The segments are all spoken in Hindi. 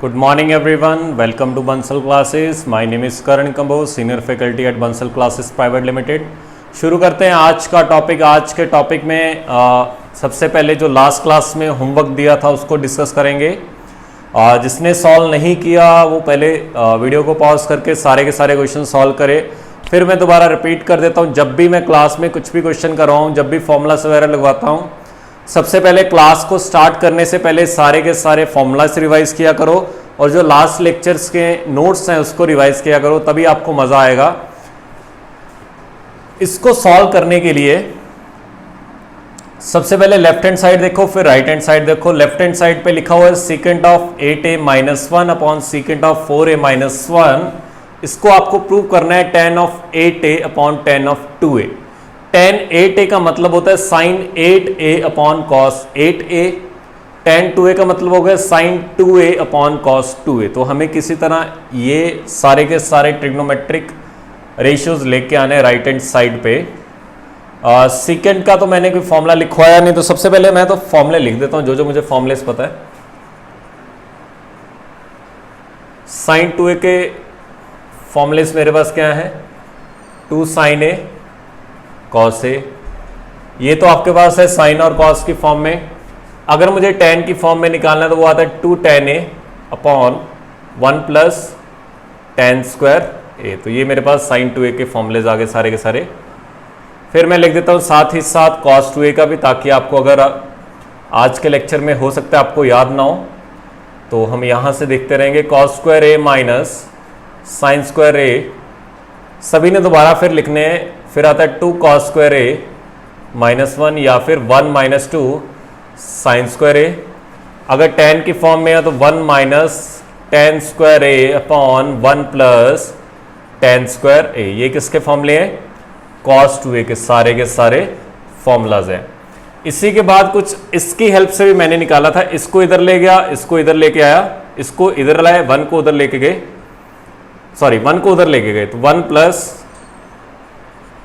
Good morning everyone. Welcome to Bansal Classes. My name is Karan Kamboj, Senior Faculty at Bansal Classes Private Limited. शुरू करते हैं आज का टॉपिक। आज के टॉपिक में सबसे पहले जो लास्ट क्लास में होमवर्क दिया था उसको डिस्कस करेंगे। जिसने सॉल्व नहीं किया वो पहले वीडियो को पॉज करके सारे के सारे क्वेश्चन सॉल्व करे। फिर मैं दोबारा रिपीट कर देता हूँ, जब भी मैं क्लास में कुछ भी क्वेश्चन करवाऊँ, जब भी फॉर्मूलास वगैरह लगवाता हूँ, सबसे पहले क्लास को स्टार्ट करने से पहले सारे के सारे फॉर्मूलास रिवाइज किया करो और जो लास्ट लेक्चर्स के नोट्स हैं उसको रिवाइज किया करो, तभी आपको मजा आएगा। इसको सॉल्व करने के लिए सबसे पहले लेफ्ट हैंड साइड देखो, फिर राइट हैंड साइड देखो। लेफ्ट हैंड साइड पे लिखा हुआ है secant of 8a minus 1 upon secant of 4a minus 1। इसको आपको प्रूव करना है tan of 8a upon tan of 2a। tan 8a का मतलब होता है sign 8a upon cos 8a। tan 2a का मतलब हो गया sign 2a upon cos 2a। तो हमें किसी तरह ये सारे के सारे ट्रिग्नोमेट्रिक रेशियोज लेके आने हैं राइट हैंड साइड पे। सीकेंट का तो मैंने कोई फॉर्मूला लिखवाया नहीं, तो सबसे पहले मैं तो फॉर्मूले लिख देता हूं जो मुझे फॉर्मूलेस पता है। साइन 2a के फॉर्मूलेस मेरे पास क्या है, 2 sin a कॉस ए। ये तो आपके पास है साइन और कॉस की फॉर्म में। अगर मुझे tan की फॉर्म में निकालना है तो वो आता है 2 tan a upon 1 plus tan square A. तो ये मेरे पास साइन 2a के फॉर्मूलेज आ गए सारे के सारे। फिर मैं लिख देता हूँ साथ ही साथ cos 2a का भी, ताकि आपको अगर आज के लेक्चर में हो सकता है आपको याद ना हो तो हम यहाँ से देखते रहेंगे। cos square A minus sine square ए, सभी ने दोबारा फिर लिखने हैं। फिर आता है 2 cos स्क्वायर ए माइनस 1 या फिर 1 माइनस 2 साइन स्क्वायर ए। अगर tan की फॉर्म में है तो 1 माइनस tan स्क्वायर ए अपॉन 1 प्लस tan स्क्वायर ए। ये किसके फॉर्मूले हैं, cos 2a के सारे फॉर्मूलाज हैं। इसी के बाद कुछ इसकी हेल्प से भी मैंने निकाला था। इसको इधर ले गया, इसको इधर लेके आया, इसको इधर लाए, 1 को उधर लेके गए, सॉरी 1 को उधर लेके गए, तो 1 प्लस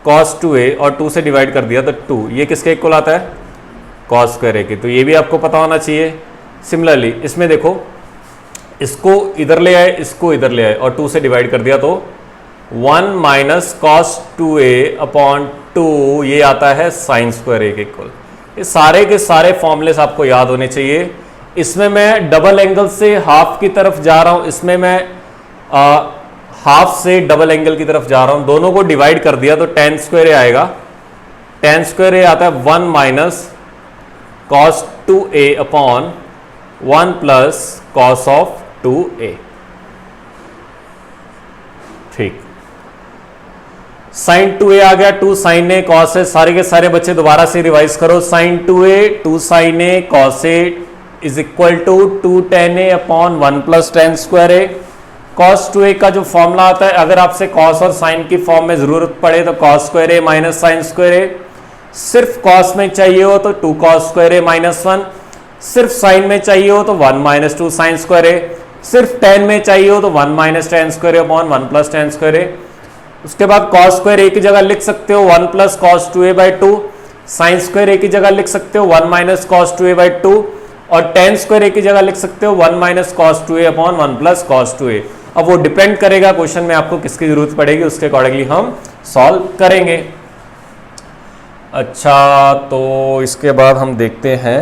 cos 2a और 2 से डिवाइड कर दिया तो 2। ये किसके इक्वल आता है, cos स्क्वायर ए के। तो ये भी आपको पता होना चाहिए। सिमिलरली इसमें देखो, इसको इधर ले आए, इसको इधर ले आए और 2 से डिवाइड कर दिया तो 1 माइनस cos 2a अपॉन 2, ये आता है साइन स्क्वायर ए के इक्वल। ये सारे के सारे फॉर्मूलेस आपको याद होने चाहिए। इसमें मैं डबल एंगल से हाफ की तरफ जा रहा हूं, इसमें मैं हाफ से डबल एंगल की तरफ जा रहा हूं। दोनों को डिवाइड कर दिया तो tan स्क्वायर ए आएगा। tan स्क्वायर ए आता है 1 minus cos 2a upon 1 plus cos of 2a। ठीक, साइन 2a आ गया, 2 sin a cos a। सारे के सारे बच्चे दोबारा से रिवाइज करो। Sine 2a 2 sin a cos a is equal to 2 tan a upon 1 plus tan square A. cos 2a का जो फॉर्मूला आता है, अगर आपसे cos और sin की फॉर्म में जरूरत पड़े तो cos square A minus sine square ए। सिर्फ cos में चाहिए हो तो 2 cos स्क्वायर ए माइनस 1। सिर्फ sin में चाहिए हो तो 1 माइनस 2 साइन स्क्वायर ए। सिर्फ tan में चाहिए हो तो 1 माइनस tan स्क्वायर ए अपॉन 1 प्लस tan स्क्वायर ए। उसके बाद cos स्क्वायर ए की जगह लिख सकते हो 1 plus cos 2a by 2। Sine square A की जगह लिख सकते हो 1 माइनस cos 2a बाई 2 और tan स्क्वायर ए की जगह लिख सकते हो 1 minus cos 2a upon 1 plus cos 2a। अब वो डिपेंड करेगा क्वेश्चन में आपको किसकी जरूरत पड़ेगी, उसके अकॉर्डिंगली हम सॉल्व करेंगे। अच्छा, तो इसके बाद हम देखते हैं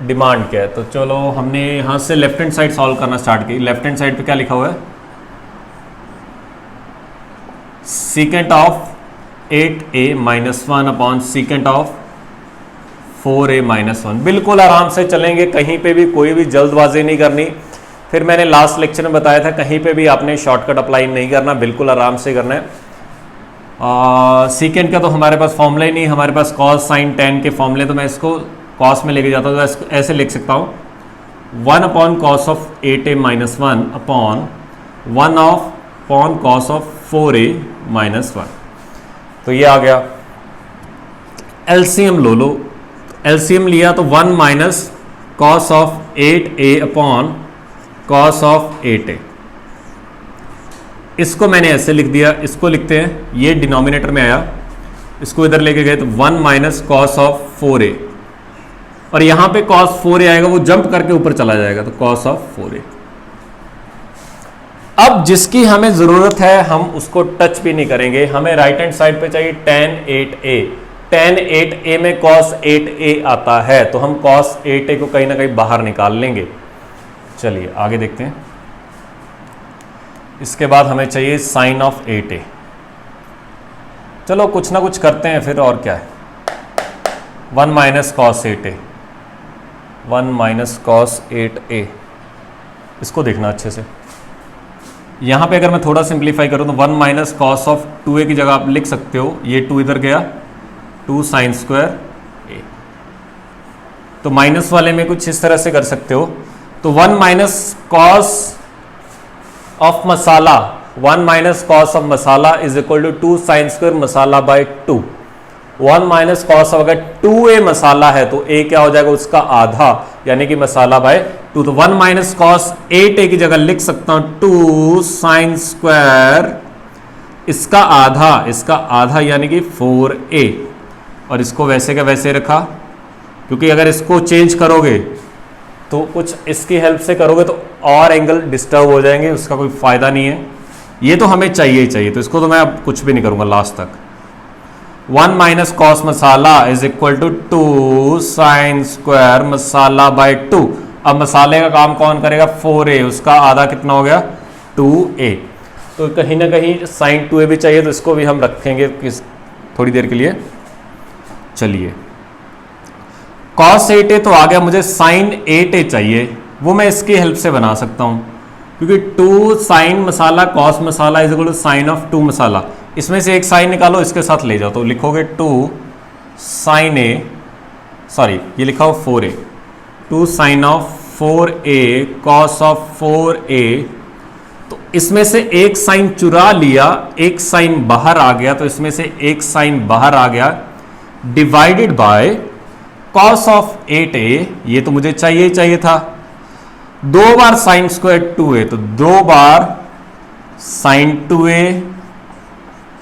डिमांड क्या है। तो चलो, हमने यहां से लेफ्ट हैंड साइड सॉल्व करना स्टार्ट की। लेफ्ट हैंड साइड पे क्या लिखा हुआ है, secant of 8a minus 1 upon secant of 4a minus 1। बिल्कुल आराम से चलेंगे, कहीं पे भी कोई भी जल्दबाजी नहीं करनी। फिर मैंने लास्ट लेक्चर में बताया था कहीं पे भी आपने शॉर्टकट अप्लाई नहीं करना, बिल्कुल आराम से करना है। सीकेंट का तो हमारे पास फॉर्मूला ही नहीं, हमारे पास cos sin tan के फॉर्मूले, तो मैं इसको cos में लेके जाता हूँ तो ऐसे लिख सकता हूँ 1 upon cos of 8a minus 1 upon 1 upon cos of 4a minus 1। तो ये आ गया। एलसीएम लो, एलसीएम लिया तो 1 minus cos of 8a upon cos of 8a। इसको मैंने ऐसे लिख दिया, इसको लिखते हैं, ये डिनोमिनेटर में आया, इसको इधर लेके गए तो 1 माइनस कॉस ऑफ 4a और यहां पे cos 4a आएगा, वो जंप करके ऊपर चला जाएगा, तो cos ऑफ 4a। अब जिसकी हमें जरूरत है हम उसको टच भी नहीं करेंगे, हमें राइट हैंड साइड पे चाहिए tan 8a। tan 8a में cos 8a आता है, तो हम cos 8a को कहीं ना कहीं बाहर निकाल लेंगे। चलिए आगे देखते हैं। इसके बाद हमें चाहिए sin ऑफ 8a। चलो कुछ ना कुछ करते हैं फिर, और क्या है। 1 minus cos 8a, 1 minus cos 8a, इसको देखना अच्छे से। यहां पे अगर मैं थोड़ा सिंप्लीफाई करूं तो 1 माइनस कॉस ऑफ 2a की जगह आप लिख सकते हो, ये 2 इधर गया, 2 साइन स्क्वायर a। तो माइनस वाले में कुछ इस तरह से कर सकते हो। तो 1 minus cos of masala, 1 minus cos of masala is equal to 2 sine square masala by 2। 1 minus cos of, अगर 2a मसाला है तो a क्या हो जाएगा, उसका आधा, यानी कि मसाला बाय 2। तो 1 माइनस कॉस 8a की जगह लिख सकता हूं 2 साइन स्क्वायर, इसका आधा यानी कि 4a। और इसको वैसे का वैसे रखा, क्योंकि अगर इसको चेंज करोगे तो कुछ इसकी हेल्प से करोगे तो और एंगल डिस्टर्ब हो जाएंगे, उसका कोई फायदा नहीं है। ये तो हमें चाहिए ही चाहिए, तो इसको तो मैं अब कुछ भी नहीं करूंगा लास्ट तक। 1 minus cos masala is equal to 2 sine square masala by 2। अब मसाले का काम कौन करेगा, 4a, उसका आधा कितना हो गया, 2a। तो कहीं ना कहीं साइन 2a भी चाहिए, तो इसको भी हम रखेंगे किस थोड़ी देर के लिए। चलिए cos 8a तो आ गया, मुझे sin 8a चाहिए, वो मैं इसकी हेल्प से बना सकता हूं, क्योंकि 2 sine masala cos masala is equal to sine of 2 masala. इसमें से एक साइन निकालो, इसके साथ ले जाओ, तो लिखोगे 2 साइन a, सॉरी ये लिखा हो 4a, 2 sign of 4a cos of 4a। तो इसमें से एक साइन चुरा लिया, एक साइन बाहर आ गया, तो इसमें से एक साइन बाहर आ गया, divided by cos of 8a, ये तो मुझे चाहिए ही चाहिए था। 2 बार साइन स्क्वायर 2a, तो 2 बार साइन 2a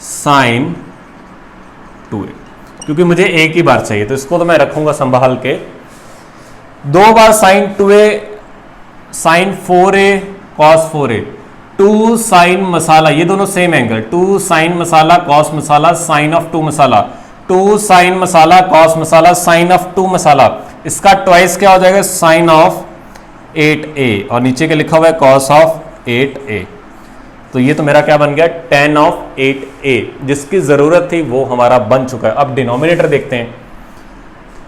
साइन 2a, क्योंकि मुझे एक ही बार चाहिए, तो इसको तो मैं रखूंगा संभाल के। 2 बार sine 2a sine 4a cos 4a, 2 sine मसाला, ये दोनों सेम एंगल, 2 साइन मसाला cos मसाला sine of 2 masala, 2 sine masala cos मसाला साइन ऑफ 2 मसाला, इसका ट्वाइस क्या हो जाएगा, साइन ऑफ 8a, और नीचे के लिखा हुआ है cos ऑफ 8a। तो ये तो मेरा क्या बन गया, tan ऑफ 8a, जिसकी जरूरत थी वो हमारा बन चुका है। अब डिनोमिनेटर देखते हैं,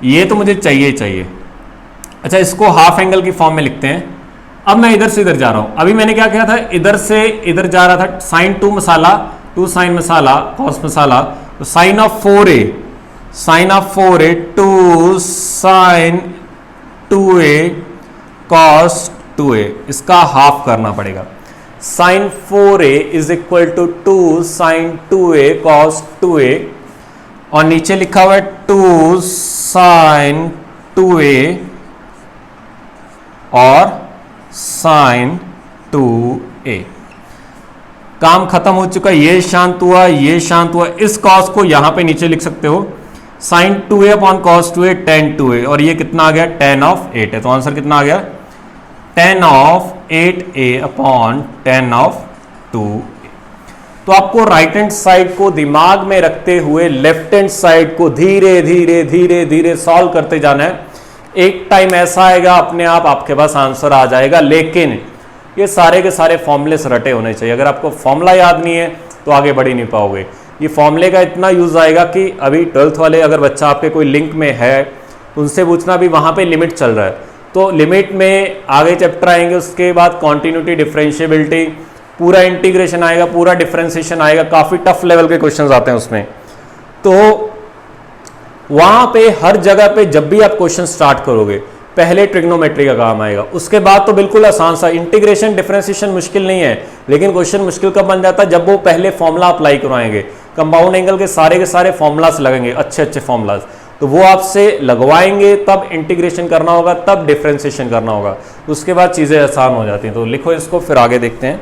ये तो मुझे चाहिए चाहिए। अच्छा, इसको हाफ एंगल की फॉर्म में लिखते हैं। अब मैं इधर से इधर जा रहा हूं, अभी मैंने क्या किया था, इधर से इधर जा रहा था, साइन 2 मसाला, 2 साइन मसाला cos मसाला, तो sine of 4a, sine of 4a 2 sine 2a cos 2a, इसका हाफ करना पड़ेगा। Sine 4a is equal to 2 sine 2a cos 2a, और नीचे लिखा हुआ है 2 साइन 2a और साइन 2a। काम खत्म हो चुका, ये शांत हुआ, ये शांत हुआ। इस cos को यहां पे नीचे लिख सकते हो, sign 2a upon cos 2a tan 2a, और ये कितना आ गया, tan ऑफ 8 है। तो आंसर कितना आ गया, tan of 8a upon tan of 2a। तो आपको राइट हैंड साइड को दिमाग में रखते हुए लेफ्ट हैंड साइड को धीरे धीरे धीरे धीरे सॉल्व करते जाना है। एक टाइम ऐसा आएगा अपने आप आपके पास आंसर आ जाएगा, लेकिन ये सारे के सारे फॉर्मूलेस रटे होने चाहिए। अगर आपको फॉर्मूला याद नहीं है तो आगे बढ़ ही नहीं पाओगे। ये फॉर्मूले का इतना यूज आएगा कि अभी 12th वाले अगर बच्चा आपके कोई लिंक में है तो उनसे पूछना, भी वहां पे लिमिट चल रहा है, तो लिमिट में आगे चैप्टर आएंगे, उसके बाद कॉन्टिन्यूटी, डिफरेंशिएबिलिटी, पूरा इंटीग्रेशन आएगा, पूरा डिफरेंशिएशन आएगा, काफी टफ लेवल के क्वेश्चंस आते हैं उसमें। तो वहां पे हर जगह पे जब भी आप क्वेश्चन स्टार्ट करोगे पहले ट्रिग्नोमेट्री का काम आएगा, उसके बाद तो बिल्कुल आसान सा। इंटीग्रेशन डिफरेंशिएशन मुश्किल नहीं है, लेकिन क्वेश्चन मुश्किल कब बन जाता है, जब वो पहले फॉर्मूला अप्लाई करवाएंगे। कंपाउंड एंगल के सारे फॉर्मूलास लगेंगे, अच्छे अच्छे फॉर्मूलास, तो वो आपसे लगवाएंगे, तब इंटीग्रेशन करना होगा, तब डिफरेंशिएशन करना होगा, उसके बाद चीजें आसान हो जाती हैं। तो लिखो इसको, फिर आगे देखते हैं।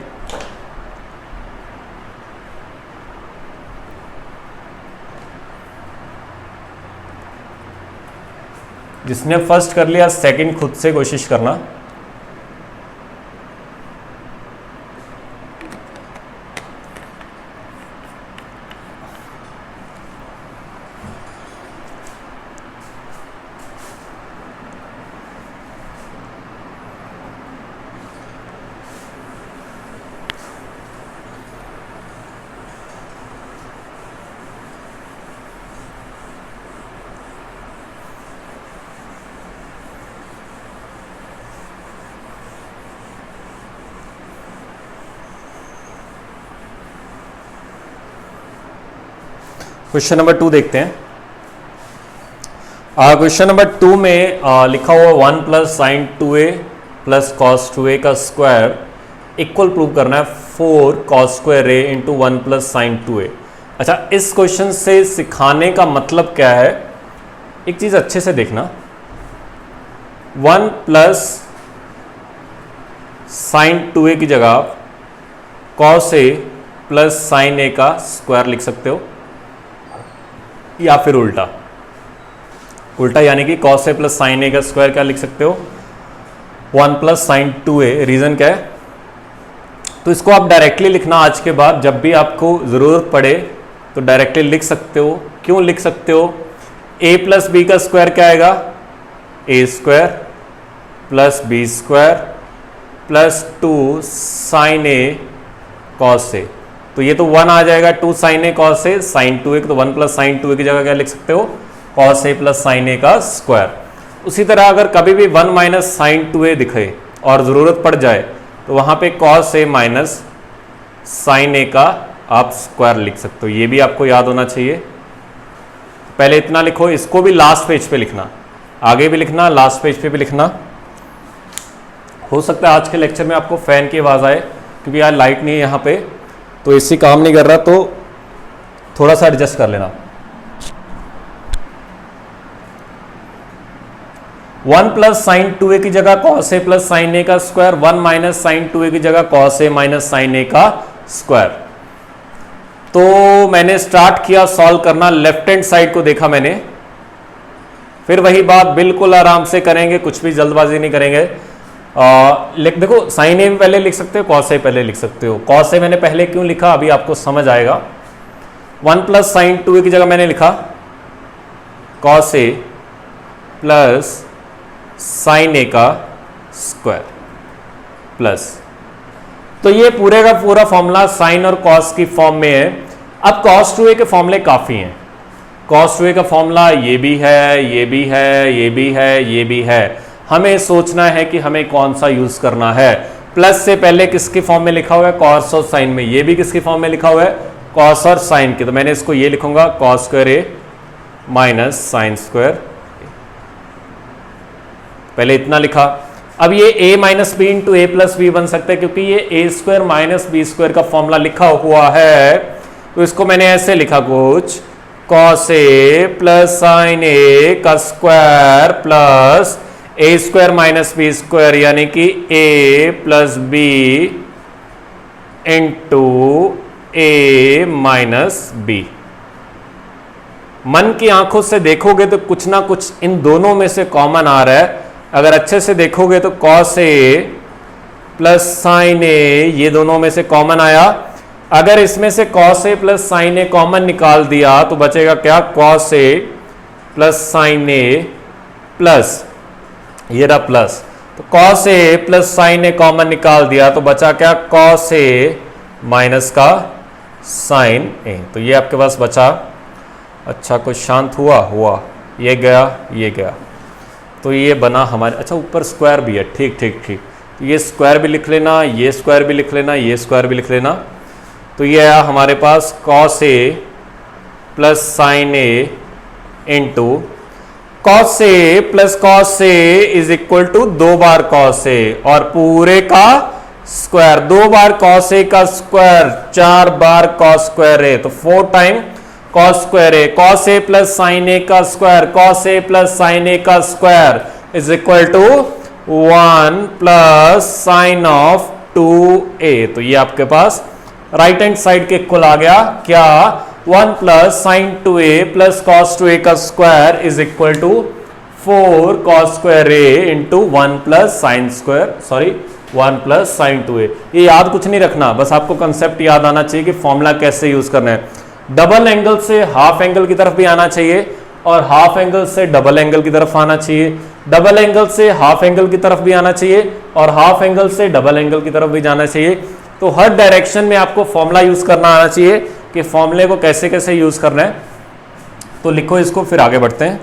जिसने फर्स्ट कर लिया सेकंड खुद से कोशिश करना। क्वेश्चन नंबर 2 देखते हैं। क्वेश्चन नंबर 2 में लिखा हुआ 1 plus sine 2a plus cos 2a का स्क्वायर इक्वल प्रूव करना है 4 cos square a into 1 plus sine 2a। अच्छा, इस क्वेश्चन से सिखाने का मतलब क्या है, एक चीज अच्छे से देखना। 1 प्लस साइन 2a की जगह cos a plus sign a का स्क्वायर लिख सकते हो, या फिर उल्टा यानी कि cos A plus sine A का स्क्वायर क्या लिख सकते हो, 1 प्लस साइन 2a। रीजन क्या है, तो इसको आप डायरेक्टली लिखना आज के बाद, जब भी आपको जरूरत पड़े तो डायरेक्टली लिख सकते हो। क्यों लिख सकते हो, a प्लस बी का स्क्वायर क्या आएगा, a square plus B square plus 2 sine A cos A, तो ये तो 1 आ जाएगा, 2 sine A cos A sine 2a, तो 1 प्लस साइन 2a की जगह क्या लिख सकते हो, cos A plus sine A का स्क्वायर। उसी तरह अगर कभी भी 1 माइनस साइन 2a दिखे और ज़रूरत पड़ जाए तो वहाँ पे cos A minus sign A का आप स्क्वायर लिख सकते हो, ये भी आपको याद होना चाहिए। पहले इतना लिखो, इसको भी लास्ट पेज पे लिखना, आगे भी लिखना, लास्ट पेज पे भी लिखना। हो सकता है आज के लेक्चर में आपको फैन की आवाज़ आए, क्योंकि यार लाइट नहीं है यहाँ पे, तो एसी काम नहीं कर रहा, तो थोड़ा सा एडजस्ट कर लेना। 1 प्लस साइन 2a की जगह cos A plus sine A का स्क्वायर, 1 माइनस साइन 2a की जगह cos A minus sign A का स्क्वायर। तो मैंने स्टार्ट किया सॉल्व करना, लेफ्ट हैंड साइड को देखा मैंने, फिर वही बात बिल्कुल आराम से करेंगे, कुछ भी जल्दबाजी नहीं करेंगे। देखो साइन ए पहले लिख सकते हो, कॉस ए पहले लिख सकते हो। कॉस ए मैंने पहले क्यों लिखा अभी आपको समझ आएगा। 1 प्लस साइन 2a की जगह मैंने लिखा cos A plus sine A का स्क्वायर प्लस, तो ये पूरे का पूरा फॉर्मूला साइन और कॉस की फॉर्म में है। अब कॉस 2a के फॉर्मूले काफी हैं, कॉस 2a का फॉर्मूला ये भी है, ये भी है, ये भी है, ये भी है। हमें सोचना है कि हमें कौन सा यूज करना है। प्लस से पहले किसके फॉर्म में लिखा हुआ है, कॉस और साइन में, ये भी किसके फॉर्म में लिखा हुआ है, कॉस और साइन के, तो मैंने इसको ये लिखूंगा cos square A minus sine square. पहले इतना लिखा, अब ये a minus B into A plus B बन सकता है, क्योंकि ये a square minus B square का फॉर्मूला लिखा हुआ है, तो इसको मैंने ऐसे लिखा कुछ, cos A plus sine A का square plus A square minus B square, यानी कि a plus B into A minus B. मन की आंखों से देखोगे तो कुछ ना कुछ इन दोनों में से कॉमन आ रहा है। अगर अच्छे से देखोगे तो कॉस ए प्लस साइन ए, ये दोनों में से कॉमन आया। अगर इसमें से cos A plus sine A common निकाल दिया तो बचेगा क्या, cos A plus sine A plus, ये रहा प्लस, तो cos A plus sine A common निकाल दिया तो बचा क्या, कॉस ए माइनस का साइन ए, तो ये आपके पास बचा। अच्छा, कुछ शांत हुआ, ये गया, ये गया, तो ये बना हमारे। अच्छा, ऊपर स्क्वायर भी है, ठीक ठीक ठीक, तो ये स्क्वायर भी लिख लेना, ये स्क्वायर भी लिख लेना, ये स्क्वायर भी लिख लेना। तो ये आया हमारे पास cos A plus sine A into cos A plus cos A is equal to 2 बार कॉस ए, और पूरे का स्क्वायर, 2 बार कॉस ए का स्क्वायर 4 बार कॉस स्क्वायर ए, तो 4 time cos square A, cos A plus sine A का square, cos A plus sine A का square is equal to 1 plus sine of 2a। तो ये आपके पास राइट हैंड साइड के इक्वल आ गया क्या, 1 plus sine 2a plus cos 2a का square is equal to 4 cos square A into 1 plus sine square, sorry 1 plus sine 2a। ये याद कुछ नहीं रखना, बस आपको कंसेप्ट याद आना चाहिए कि फॉर्मूला कैसे यूज करना है। डबल एंगल से हाफ एंगल की तरफ भी आना चाहिए और हाफ एंगल से डबल एंगल की तरफ आना चाहिए, डबल एंगल से हाफ एंगल की तरफ भी आना चाहिए और हाफ एंगल से डबल एंगल की तरफ भी जाना चाहिए। तो हर डायरेक्शन में आपको फॉर्मूला यूज करना आना चाहिए कि फॉर्मूले को कैसे कैसे यूज करना है। तो लिखो इसको, फिर आगे बढ़ते हैं।